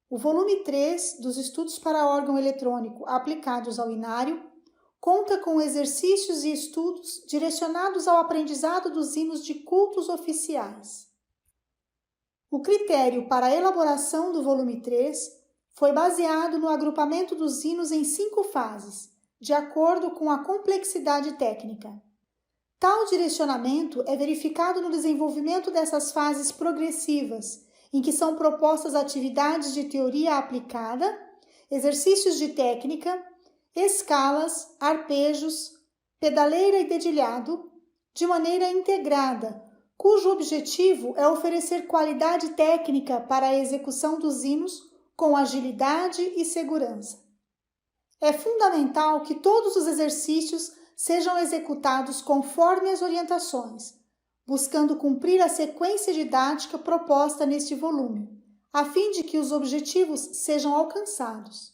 O volume 3 dos Estudos para órgão eletrônico aplicados ao inário conta com exercícios e estudos direcionados ao aprendizado dos hinos de cultos oficiais. O critério para a elaboração do volume 3 foi baseado no agrupamento dos hinos em 5 fases, de acordo com a complexidade técnica. Tal direcionamento é verificado no desenvolvimento dessas fases progressivas, em que são propostas atividades de teoria aplicada, exercícios de técnica, escalas, arpejos, pedaleira e dedilhado, de maneira integrada, cujo objetivo é oferecer qualidade técnica para a execução dos hinos com agilidade e segurança. É fundamental que todos os exercícios sejam executados conforme as orientações, buscando cumprir a sequência didática proposta neste volume, a fim de que os objetivos sejam alcançados.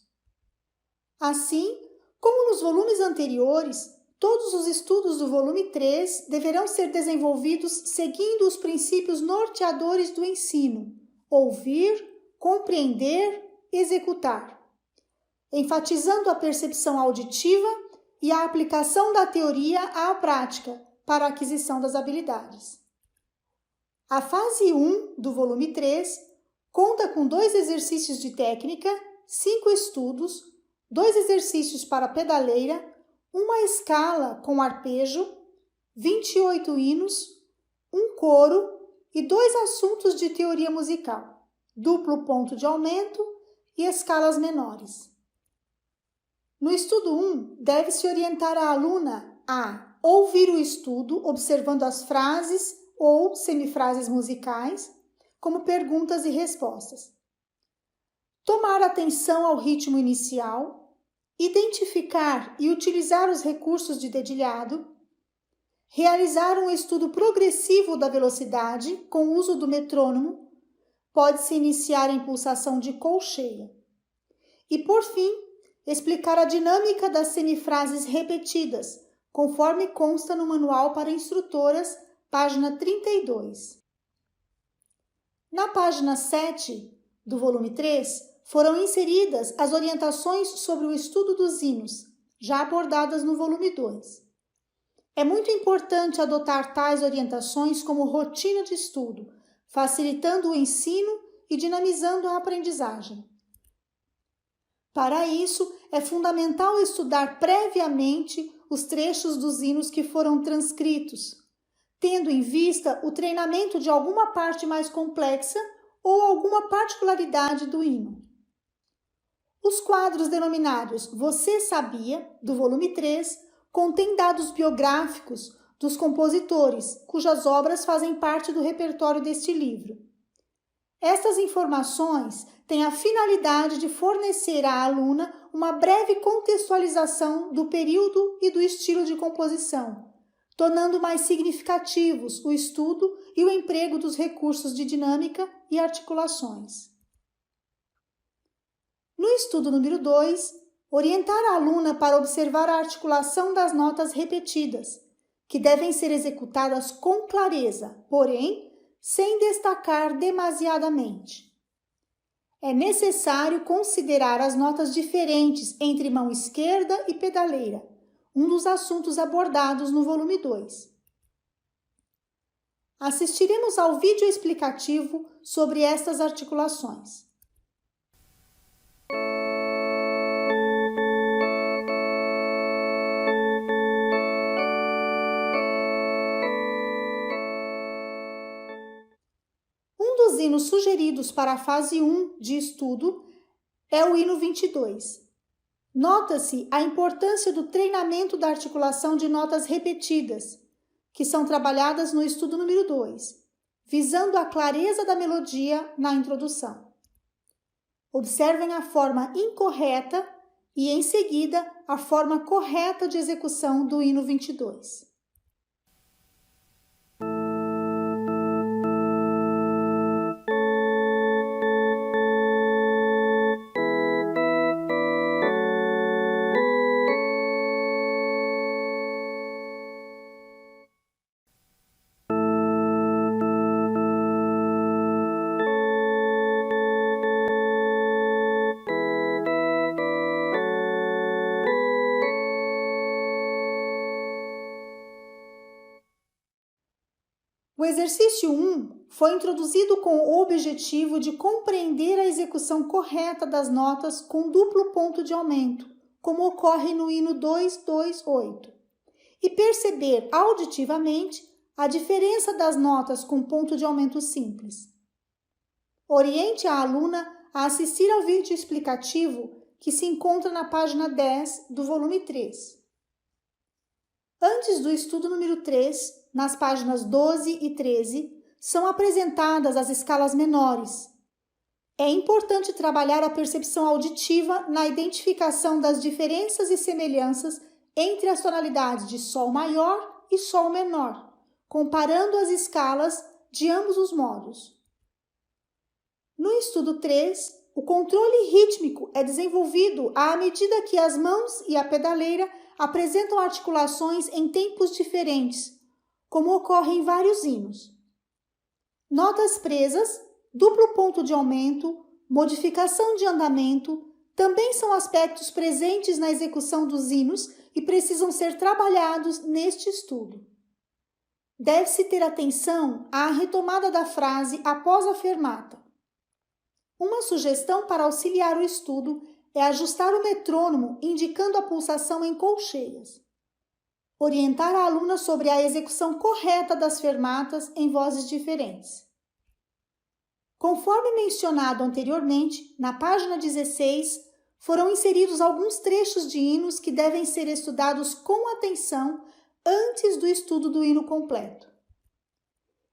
Assim, como nos volumes anteriores, todos os estudos do volume 3 deverão ser desenvolvidos seguindo os princípios norteadores do ensino: ouvir, compreender, executar, enfatizando a percepção auditiva e a aplicação da teoria à prática para a aquisição das habilidades. A fase 1 do volume 3 conta com 2 exercícios de técnica, 5 estudos, 2 exercícios para pedaleira, uma escala com arpejo, 28 hinos, um coro e 2 assuntos de teoria musical, duplo ponto de aumento e escalas menores. No estudo 1, deve-se orientar a aluna a ouvir o estudo, observando as frases ou semifrases musicais, como perguntas e respostas. Tomar atenção ao ritmo inicial, identificar e utilizar os recursos de dedilhado, realizar um estudo progressivo da velocidade com o uso do metrônomo, pode-se iniciar em pulsação de colcheia. E, por fim, explicar a dinâmica das semifrases repetidas, conforme consta no Manual para Instrutoras, página 32. Na página 7 do volume 3, foram inseridas as orientações sobre o estudo dos hinos, já abordadas no volume 2. É muito importante adotar tais orientações como rotina de estudo, facilitando o ensino e dinamizando a aprendizagem. Para isso, é fundamental estudar previamente os trechos dos hinos que foram transcritos, tendo em vista o treinamento de alguma parte mais complexa ou alguma particularidade do hino. Os quadros denominados Você Sabia, do volume 3, contêm dados biográficos dos compositores, cujas obras fazem parte do repertório deste livro. Estas informações têm a finalidade de fornecer à aluna uma breve contextualização do período e do estilo de composição, tornando mais significativos o estudo e o emprego dos recursos de dinâmica e articulações. No estudo número 2, orientar a aluna para observar a articulação das notas repetidas, que devem ser executadas com clareza, porém, sem destacar demasiadamente. É necessário considerar as notas diferentes entre mão esquerda e pedaleira, um dos assuntos abordados no volume 2. Assistiremos ao vídeo explicativo sobre estas articulações. Um dos hinos sugeridos para a fase 1 de estudo é o hino 22. Nota-se a importância do treinamento da articulação de notas repetidas, que são trabalhadas no estudo número 2, visando a clareza da melodia na introdução. Observem a forma incorreta e, em seguida, a forma correta de execução do hino 22. exercício 1 foi introduzido com o objetivo de compreender a execução correta das notas com duplo ponto de aumento, como ocorre no hino 228, e perceber auditivamente a diferença das notas com ponto de aumento simples. Oriente a aluna a assistir ao vídeo explicativo que se encontra na página 10 do volume 3. Antes do estudo número 3, nas páginas 12 e 13, são apresentadas as escalas menores. É importante trabalhar a percepção auditiva na identificação das diferenças e semelhanças entre as tonalidades de Sol maior e Sol menor, comparando as escalas de ambos os modos. No estudo 3, o controle rítmico é desenvolvido à medida que as mãos e a pedaleira apresentam articulações em tempos diferentes, como ocorre em vários hinos. Notas presas, duplo ponto de aumento, modificação de andamento, também são aspectos presentes na execução dos hinos e precisam ser trabalhados neste estudo. Deve-se ter atenção à retomada da frase após a fermata. Uma sugestão para auxiliar o estudo é ajustar o metrônomo indicando a pulsação em colcheias. Orientar a aluna sobre a execução correta das fermatas em vozes diferentes. Conforme mencionado anteriormente, na página 16, foram inseridos alguns trechos de hinos que devem ser estudados com atenção antes do estudo do hino completo.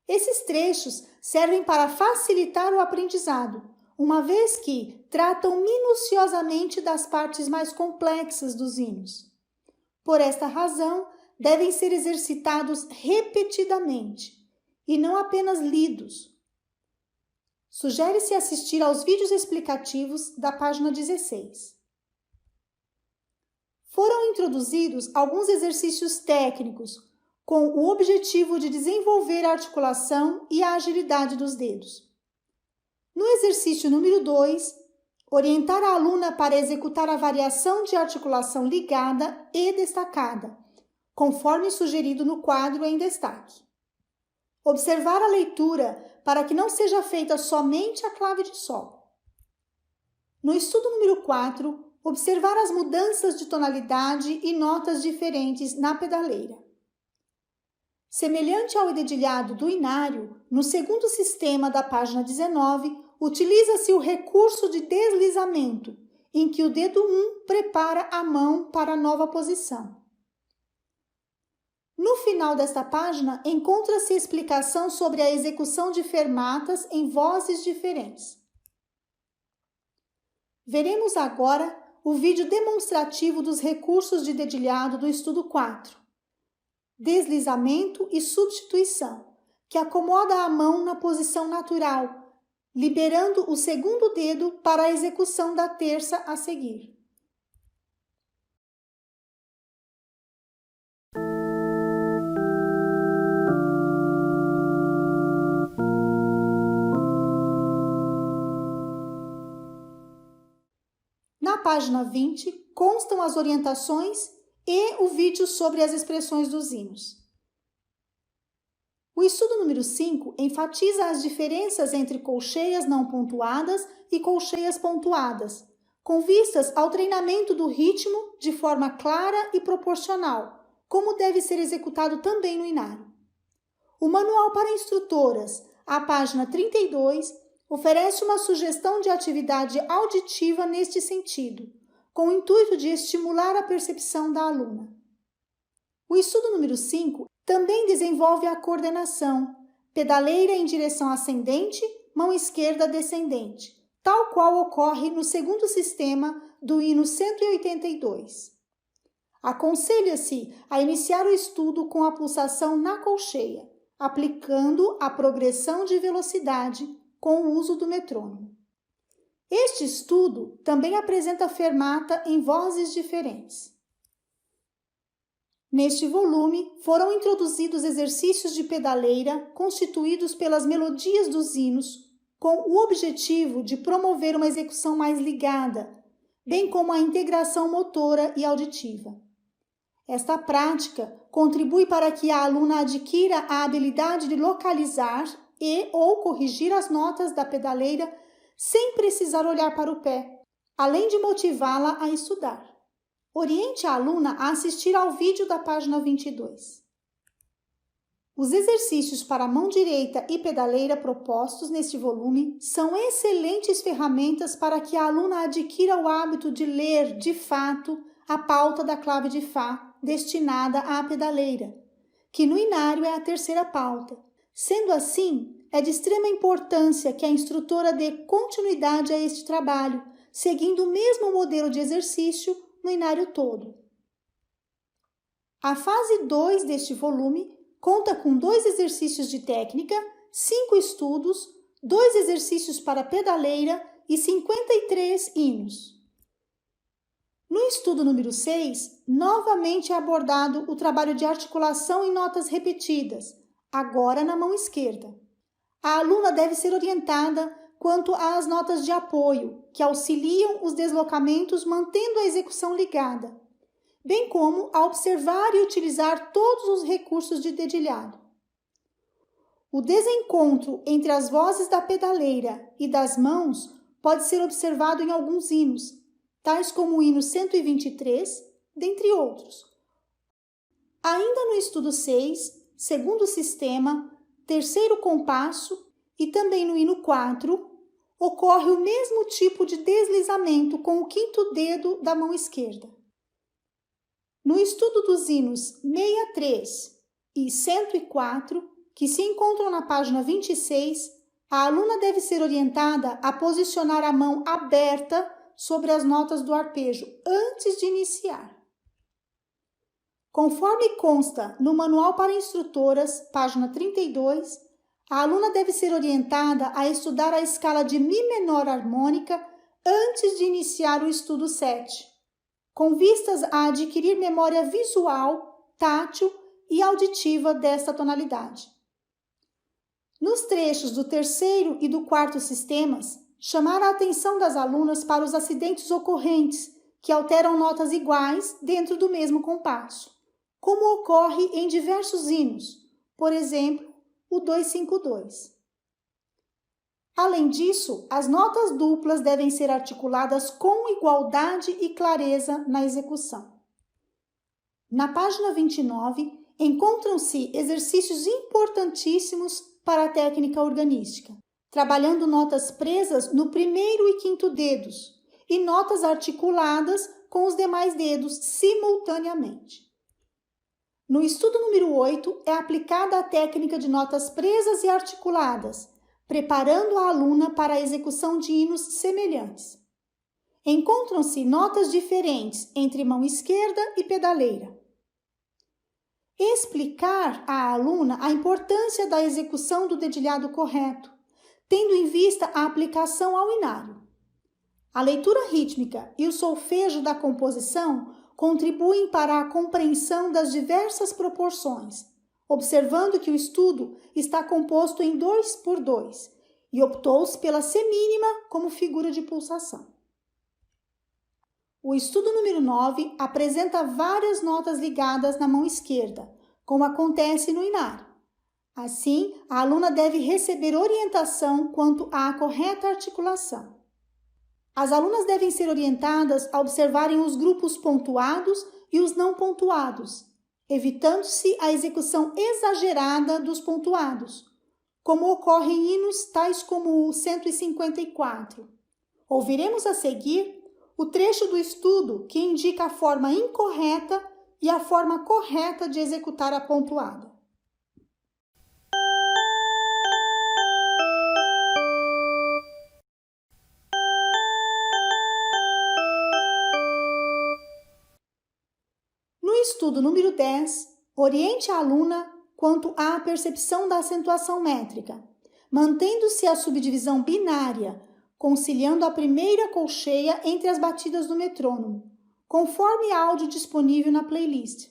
Esses trechos servem para facilitar o aprendizado, uma vez que tratam minuciosamente das partes mais complexas dos hinos. Por esta razão, devem ser exercitados repetidamente e não apenas lidos. Sugere-se assistir aos vídeos explicativos da página 16. Foram introduzidos alguns exercícios técnicos com o objetivo de desenvolver a articulação e a agilidade dos dedos. No exercício número 2, orientar a aluna para executar a variação de articulação ligada e destacada, conforme sugerido no quadro em destaque. Observar a leitura para que não seja feita somente a clave de Sol. No estudo número 4, observar as mudanças de tonalidade e notas diferentes na pedaleira. Semelhante ao dedilhado do inário, no segundo sistema da página 19, utiliza-se o recurso de deslizamento, em que o dedo 1 prepara a mão para a nova posição. No final desta página, encontra-se a explicação sobre a execução de fermatas em vozes diferentes. Veremos agora o vídeo demonstrativo dos recursos de dedilhado do estudo 4. Deslizamento e substituição, que acomoda a mão na posição natural, liberando o segundo dedo para a execução da terça a seguir. Na página 20, constam as orientações e o vídeo sobre as expressões dos hinos. O estudo número 5 enfatiza as diferenças entre colcheias não pontuadas e colcheias pontuadas, com vistas ao treinamento do ritmo de forma clara e proporcional, como deve ser executado também no inário. O Manual para Instrutoras, a página 32, oferece uma sugestão de atividade auditiva neste sentido, com o intuito de estimular a percepção da aluna. O estudo número 5 também desenvolve a coordenação, pedaleira em direção ascendente, mão esquerda descendente, tal qual ocorre no segundo sistema do hino 182. Aconselha-se a iniciar o estudo com a pulsação na colcheia, aplicando a progressão de velocidade com o uso do metrônomo. Este estudo também apresenta fermata em vozes diferentes. Neste volume, foram introduzidos exercícios de pedaleira constituídos pelas melodias dos hinos, com o objetivo de promover uma execução mais ligada, bem como a integração motora e auditiva. Esta prática contribui para que a aluna adquira a habilidade de localizar e ou corrigir as notas da pedaleira sem precisar olhar para o pé, além de motivá-la a estudar. Oriente a aluna a assistir ao vídeo da página 22. Os exercícios para a mão direita e pedaleira propostos neste volume são excelentes ferramentas para que a aluna adquira o hábito de ler, de fato, a pauta da clave de Fá destinada à pedaleira, que no inário é a terceira pauta. Sendo assim, é de extrema importância que a instrutora dê continuidade a este trabalho, seguindo o mesmo modelo de exercício no inário todo. A fase 2 deste volume conta com 2 exercícios de técnica, 5 estudos, 2 exercícios para pedaleira e 53 hinos. No estudo número 6, novamente é abordado o trabalho de articulação em notas repetidas, agora na mão esquerda. A aluna deve ser orientada quanto às notas de apoio, que auxiliam os deslocamentos mantendo a execução ligada, bem como a observar e utilizar todos os recursos de dedilhado. O desencontro entre as vozes da pedaleira e das mãos pode ser observado em alguns hinos, tais como o hino 123, dentre outros. Ainda no estudo 6, segundo sistema, terceiro compasso e também no hino 4, ocorre o mesmo tipo de deslizamento com o quinto dedo da mão esquerda. No estudo dos hinos 63 e 104, que se encontram na página 26, a aluna deve ser orientada a posicionar a mão aberta sobre as notas do arpejo antes de iniciar. Conforme consta no Manual para Instrutoras, página 32, a aluna deve ser orientada a estudar a escala de Mi menor harmônica antes de iniciar o estudo 7, com vistas a adquirir memória visual, tátil e auditiva desta tonalidade. Nos trechos do terceiro e do quarto sistemas, chamar a atenção das alunas para os acidentes ocorrentes que alteram notas iguais dentro do mesmo compasso, como ocorre em diversos hinos, por exemplo, o 252. Além disso, as notas duplas devem ser articuladas com igualdade e clareza na execução. Na página 29, encontram-se exercícios importantíssimos para a técnica organística, trabalhando notas presas no primeiro e quinto dedos e notas articuladas com os demais dedos simultaneamente. No estudo número 8, é aplicada a técnica de notas presas e articuladas, preparando a aluna para a execução de hinos semelhantes. Encontram-se notas diferentes entre mão esquerda e pedaleira. Explicar à aluna a importância da execução do dedilhado correto, tendo em vista a aplicação ao inário. A leitura rítmica e o solfejo da composição contribuem para a compreensão das diversas proporções, observando que o estudo está composto em 2x2 e optou-se pela semínima como figura de pulsação. O estudo número 9 apresenta várias notas ligadas na mão esquerda, como acontece no inário. Assim, a aluna deve receber orientação quanto à correta articulação. As alunas devem ser orientadas a observarem os grupos pontuados e os não pontuados, evitando-se a execução exagerada dos pontuados, como ocorre em hinos tais como o 154. Ouviremos a seguir o trecho do estudo que indica a forma incorreta e a forma correta de executar a pontuada. No estudo número 10, oriente a aluna quanto à percepção da acentuação métrica, mantendo-se a subdivisão binária, conciliando a primeira colcheia entre as batidas do metrônomo, conforme áudio disponível na playlist.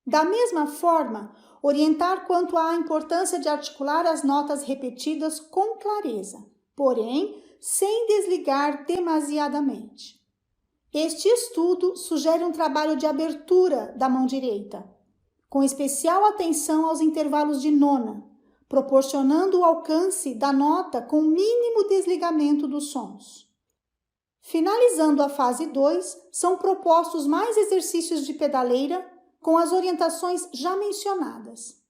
Da mesma forma, orientar quanto à importância de articular as notas repetidas com clareza, porém, sem desligar demasiadamente. Este estudo sugere um trabalho de abertura da mão direita, com especial atenção aos intervalos de nona, proporcionando o alcance da nota com mínimo desligamento dos sons. Finalizando a fase 2, são propostos mais exercícios de pedaleira com as orientações já mencionadas.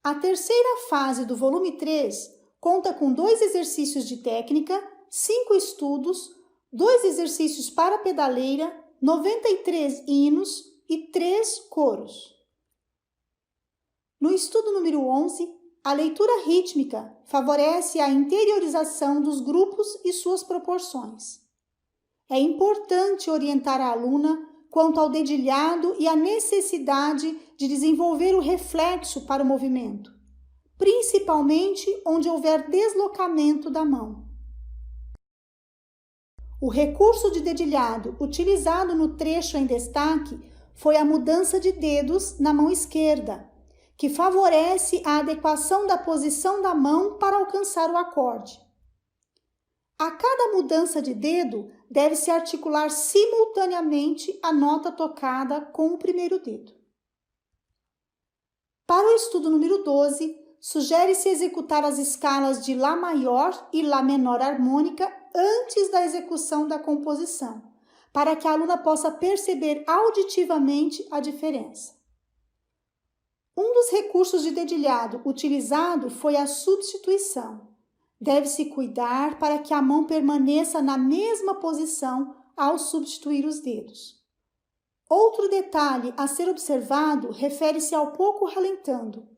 A terceira fase do volume 3 conta com 2 exercícios de técnica, 5 estudos, 2 exercícios para pedaleira, 93 hinos e 3 coros. No estudo número 11, a leitura rítmica favorece a interiorização dos grupos e suas proporções. É importante orientar a aluna quanto ao dedilhado e a necessidade de desenvolver o reflexo para o movimento, principalmente onde houver deslocamento da mão. O recurso de dedilhado utilizado no trecho em destaque foi a mudança de dedos na mão esquerda, que favorece a adequação da posição da mão para alcançar o acorde. A cada mudança de dedo, deve-se articular simultaneamente a nota tocada com o primeiro dedo. Para o estudo número 12, sugere-se executar as escalas de Lá maior e Lá menor harmônica antes da execução da composição, para que a aluna possa perceber auditivamente a diferença. Um dos recursos de dedilhado utilizado foi a substituição. Deve-se cuidar para que a mão permaneça na mesma posição ao substituir os dedos. Outro detalhe a ser observado refere-se ao pouco ralentando,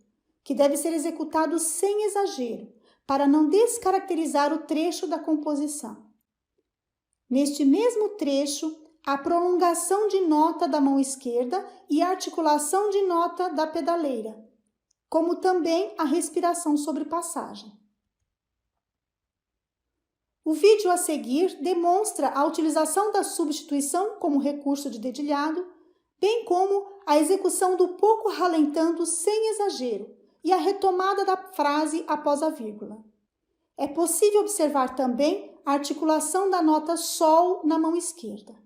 que deve ser executado sem exagero, para não descaracterizar o trecho da composição. Neste mesmo trecho, a prolongação de nota da mão esquerda e a articulação de nota da pedaleira, como também a respiração sobre passagem. O vídeo a seguir demonstra a utilização da substituição como recurso de dedilhado, bem como a execução do pouco ralentando sem exagero e a retomada da frase após a vírgula. É possível observar também a articulação da nota Sol na mão esquerda.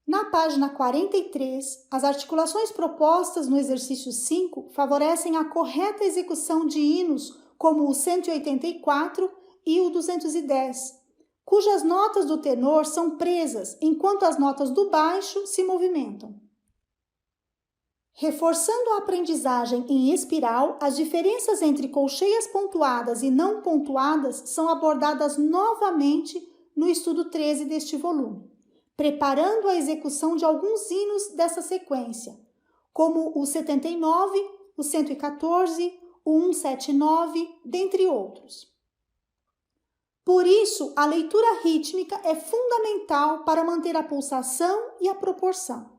Na página 43, as articulações propostas no exercício 5 favorecem a correta execução de hinos como o 184 e o 210, cujas notas do tenor são presas, enquanto as notas do baixo se movimentam. Reforçando a aprendizagem em espiral, as diferenças entre colcheias pontuadas e não pontuadas são abordadas novamente no estudo 13 deste volume, preparando a execução de alguns hinos dessa sequência, como o 79, o 114, o 179, dentre outros. Por isso, a leitura rítmica é fundamental para manter a pulsação e a proporção.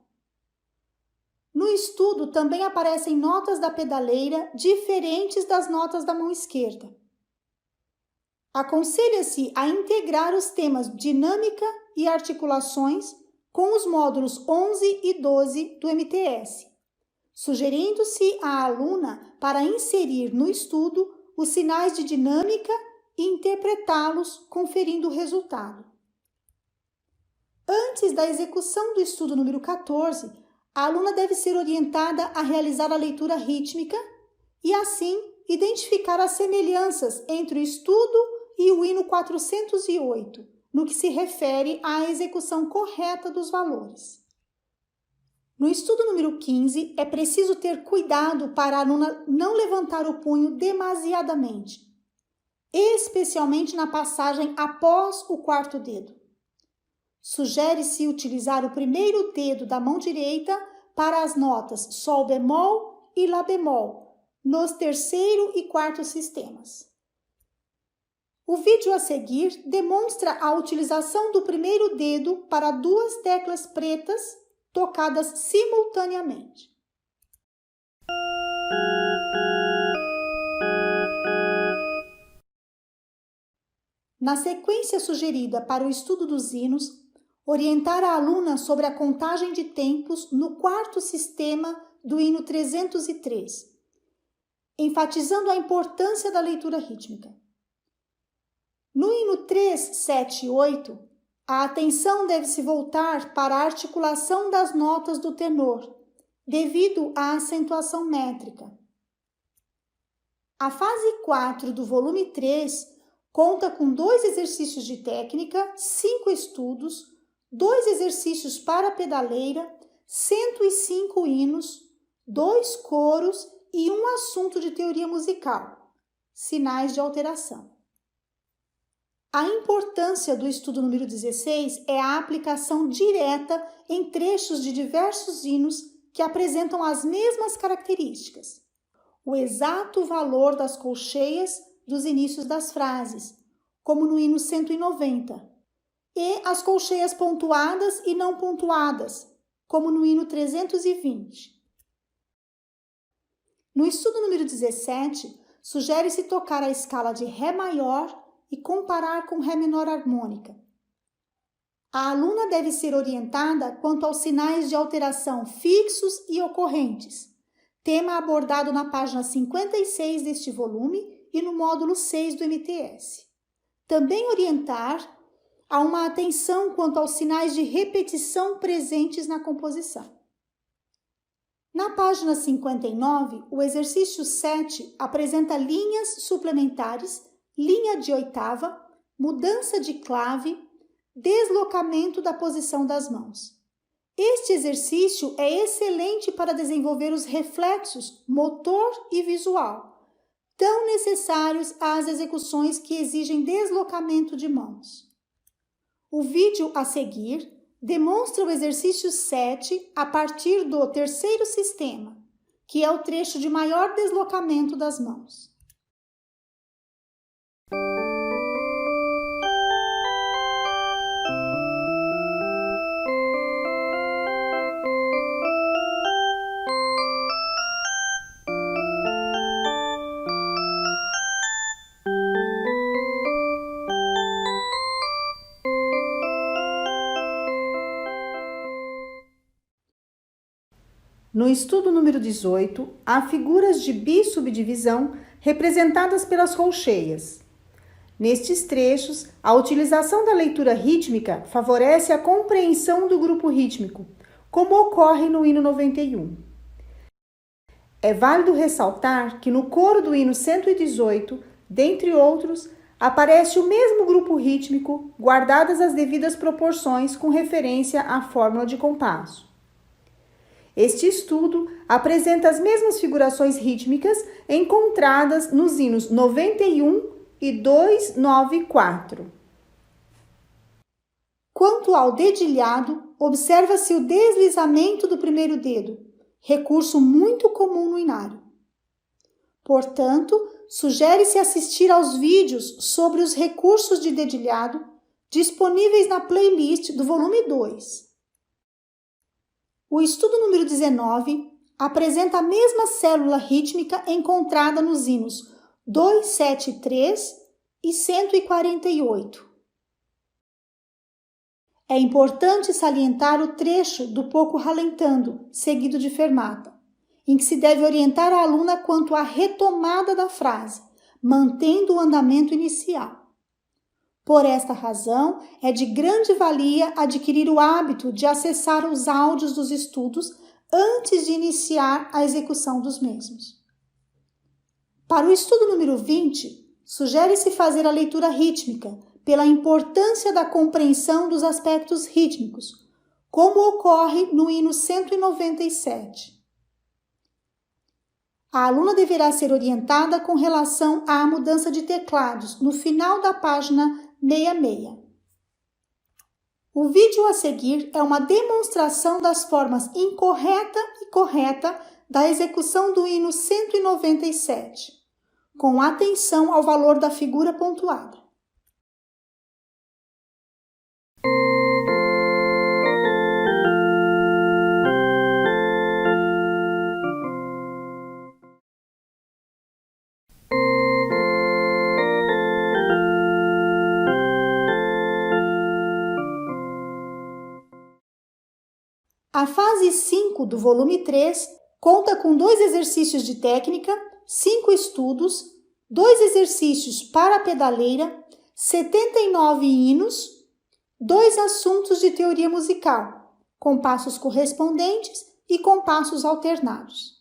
No estudo também aparecem notas da pedaleira diferentes das notas da mão esquerda. Aconselha-se a integrar os temas dinâmica e articulações com os módulos 11 e 12 do MTS, sugerindo-se à aluna para inserir no estudo os sinais de dinâmica e interpretá-los, conferindo o resultado. Antes da execução do estudo número 14, a aluna deve ser orientada a realizar a leitura rítmica e, assim, identificar as semelhanças entre o estudo e o hino 408, no que se refere à execução correta dos valores. No estudo número 15, é preciso ter cuidado para a aluna não levantar o punho demasiadamente, especialmente na passagem após o quarto dedo. Sugere-se utilizar o primeiro dedo da mão direita para as notas Sol bemol e Lá bemol, nos terceiro e quarto sistemas. O vídeo a seguir demonstra a utilização do primeiro dedo para 2 teclas pretas tocadas simultaneamente. na sequência sugerida para o estudo dos hinos, orientar a aluna sobre a contagem de tempos no quarto sistema do hino 303, enfatizando a importância da leitura rítmica. No hino 378, a atenção deve se voltar para a articulação das notas do tenor, devido à acentuação métrica. A fase 4 do volume 3 conta com 2 exercícios de técnica, 5 estudos, 2 exercícios para pedaleira, 105 hinos, 2 coros e um assunto de teoria musical, sinais de alteração. A importância do estudo número 16 é a aplicação direta em trechos de diversos hinos que apresentam as mesmas características. O exato valor das colcheias dos inícios das frases, como no hino 190, e as colcheias pontuadas e não pontuadas, como no hino 320. No estudo número 17, sugere-se tocar a escala de Ré maior e comparar com Ré menor harmônica. A aluna deve ser orientada quanto aos sinais de alteração fixos e ocorrentes, tema abordado na página 56 deste volume e no módulo 6 do MTS. Também orientar a uma atenção quanto aos sinais de repetição presentes na composição. Na página 59, o exercício 7 apresenta linhas suplementares, linha de oitava, mudança de clave, deslocamento da posição das mãos. Este exercício é excelente para desenvolver os reflexos motor e visual, tão necessários às execuções que exigem deslocamento de mãos. O vídeo a seguir demonstra o exercício 7 a partir do terceiro sistema, que é o trecho de maior deslocamento das mãos. No estudo número 18, há figuras de bissubdivisão representadas pelas colcheias. Nestes trechos, a utilização da leitura rítmica favorece a compreensão do grupo rítmico, como ocorre no hino 91. É válido ressaltar que no coro do hino 118, dentre outros, aparece o mesmo grupo rítmico, guardadas as devidas proporções com referência à fórmula de compasso. Este estudo apresenta as mesmas figurações rítmicas encontradas nos hinos 91 e 294. Quanto ao dedilhado, observa-se o deslizamento do primeiro dedo, recurso muito comum no inário. Portanto, sugere-se assistir aos vídeos sobre os recursos de dedilhado disponíveis na playlist do volume 2. O estudo número 19 apresenta a mesma célula rítmica encontrada nos hinos 273 e 148. É importante salientar o trecho do pouco ralentando, seguido de fermata, em que se deve orientar a aluna quanto à retomada da frase, mantendo o andamento inicial. Por esta razão, é de grande valia adquirir o hábito de acessar os áudios dos estudos antes de iniciar a execução dos mesmos. Para o estudo número 20, sugere-se fazer a leitura rítmica pela importância da compreensão dos aspectos rítmicos, como ocorre no hino 197. A aluna deverá ser orientada com relação à mudança de teclados no final da página 66. O vídeo a seguir é uma demonstração das formas incorreta e correta da execução do hino 197, com atenção ao valor da figura pontuada. A fase 5 do volume 3 conta com 2 exercícios de técnica, 5 estudos, 2 exercícios para a pedaleira, 79 hinos, 2 assuntos de teoria musical, compassos correspondentes e compassos alternados.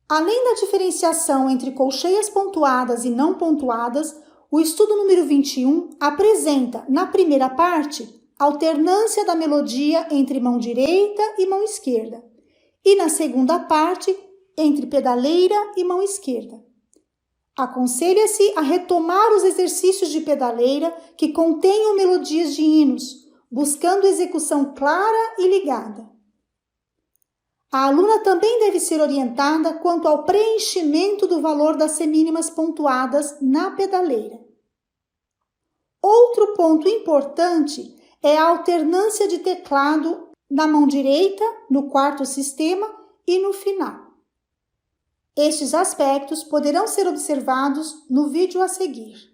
Além da diferenciação entre colcheias pontuadas e não pontuadas, o estudo número 21 apresenta, na primeira parte, alternância da melodia entre mão direita e mão esquerda, e na segunda parte, entre pedaleira e mão esquerda. Aconselha-se a retomar os exercícios de pedaleira que contenham melodias de hinos, buscando execução clara e ligada. A aluna também deve ser orientada quanto ao preenchimento do valor das semínimas pontuadas na pedaleira. Outro ponto importante é a alternância de teclado na mão direita, no quarto sistema e no final. Estes aspectos poderão ser observados no vídeo a seguir.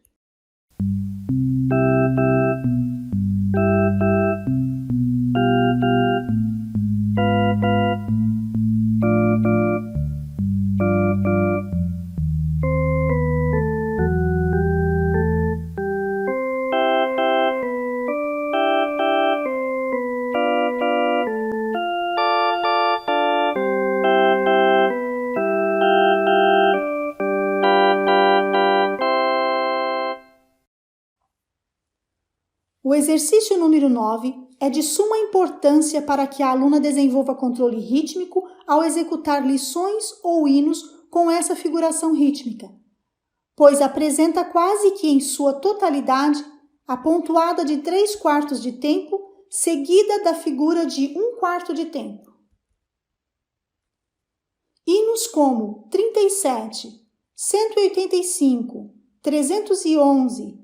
O exercício número 9 é de suma importância para que a aluna desenvolva controle rítmico ao executar lições ou hinos com essa figuração rítmica, pois apresenta quase que em sua totalidade a pontuada de 3/4 de tempo, seguida da figura de 1/4 de tempo. Hinos como 37, 185, 311,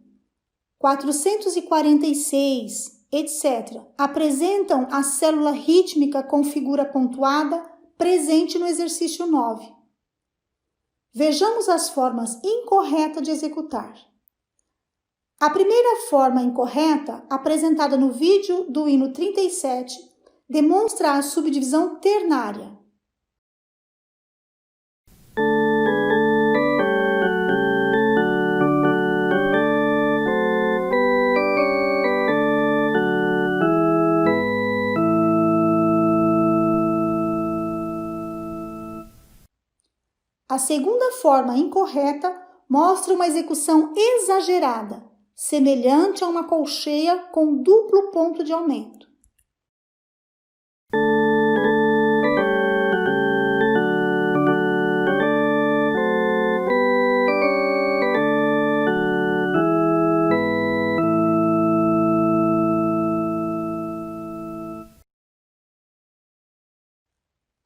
446, etc., apresentam a célula rítmica com figura pontuada presente no exercício 9. Vejamos as formas incorretas de executar. A primeira forma incorreta, apresentada no vídeo do hino 37, demonstra a subdivisão ternária. A segunda forma incorreta mostra uma execução exagerada, semelhante a uma colcheia com duplo ponto de aumento.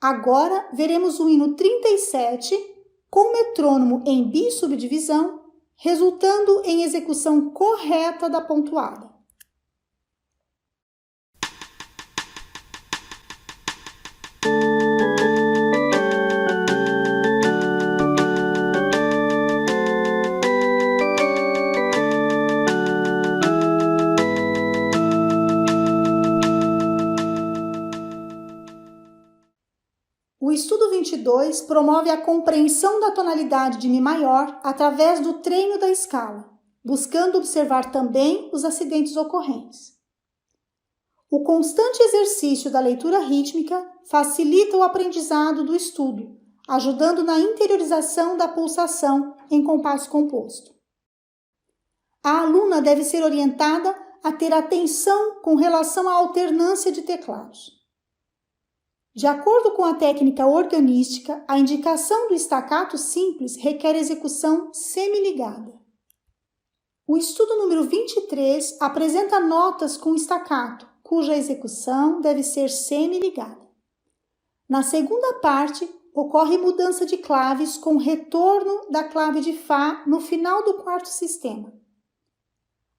Agora veremos o hino 37 com metrônomo em bissubdivisão, resultando em execução correta da pontuada. O estudo 22 promove a compreensão da tonalidade de Mi maior através do treino da escala, buscando observar também os acidentes ocorrentes. O constante exercício da leitura rítmica facilita o aprendizado do estudo, ajudando na interiorização da pulsação em compasso composto. A aluna deve ser orientada a ter atenção com relação à alternância de teclados. De acordo com a técnica organística, a indicação do staccato simples requer execução semiligada. O estudo número 23 apresenta notas com staccato, cuja execução deve ser semiligada. Na segunda parte, ocorre mudança de claves com retorno da clave de Fá no final do quarto sistema.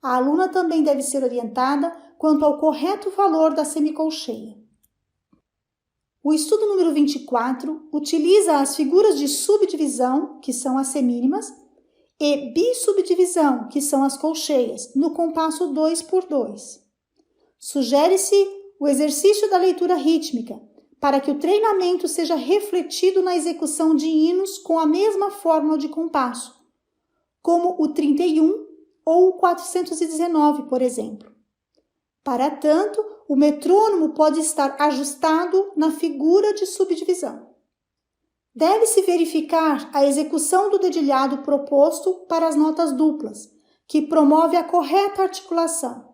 A aluna também deve ser orientada quanto ao correto valor da semicolcheia. O estudo número 24 utiliza as figuras de subdivisão, que são as semínimas, e bissubdivisão, que são as colcheias, no compasso 2x2. Sugere-se o exercício da leitura rítmica, para que o treinamento seja refletido na execução de hinos com a mesma fórmula de compasso, como o 31 ou o 419, por exemplo. Para tanto, o metrônomo pode estar ajustado na figura de subdivisão. Deve-se verificar a execução do dedilhado proposto para as notas duplas, que promove a correta articulação.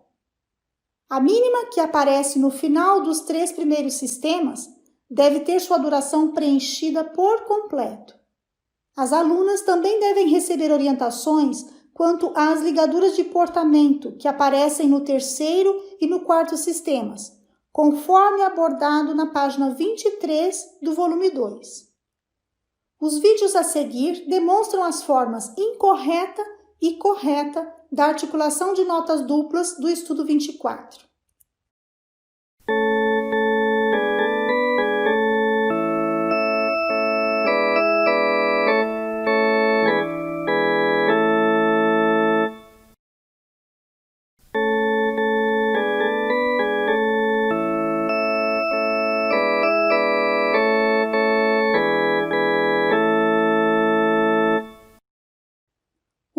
A mínima que aparece no final dos 3 primeiros sistemas deve ter sua duração preenchida por completo. As alunas também devem receber orientações quanto às ligaduras de portamento que aparecem no 3º e no 4º sistemas, conforme abordado na página 23 do volume 2. Os vídeos a seguir demonstram as formas incorreta e correta da articulação de notas duplas do estudo 24.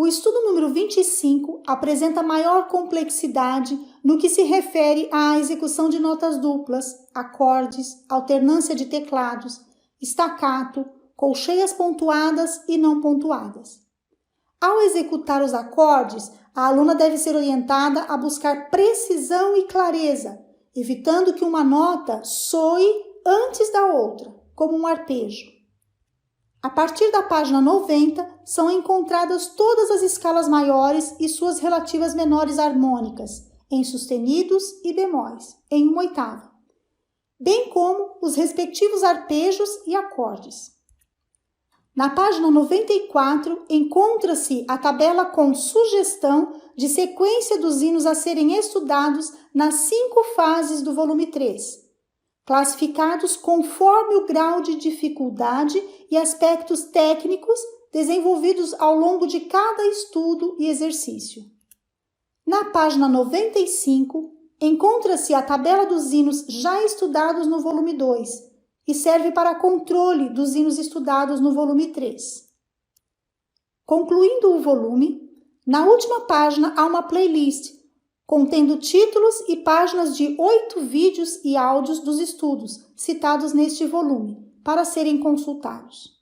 O estudo número 25 apresenta maior complexidade no que se refere à execução de notas duplas, acordes, alternância de teclados, staccato, colcheias pontuadas e não pontuadas. Ao executar os acordes, a aluna deve ser orientada a buscar precisão e clareza, evitando que uma nota soe antes da outra, como um arpejo. A partir da página 90, são encontradas todas as escalas maiores e suas relativas menores harmônicas, em sustenidos e bemóis, em 1/8, bem como os respectivos arpejos e acordes. Na página 94, encontra-se a tabela com sugestão de sequência dos hinos a serem estudados nas 5 fases do volume 3, classificados conforme o grau de dificuldade e aspectos técnicos desenvolvidos ao longo de cada estudo e exercício. Na página 95, encontra-se a tabela dos hinos já estudados no volume 2 e serve para controle dos hinos estudados no volume 3. Concluindo o volume, na última página há uma playlist contendo títulos e páginas de 8 vídeos e áudios dos estudos citados neste volume, para serem consultados.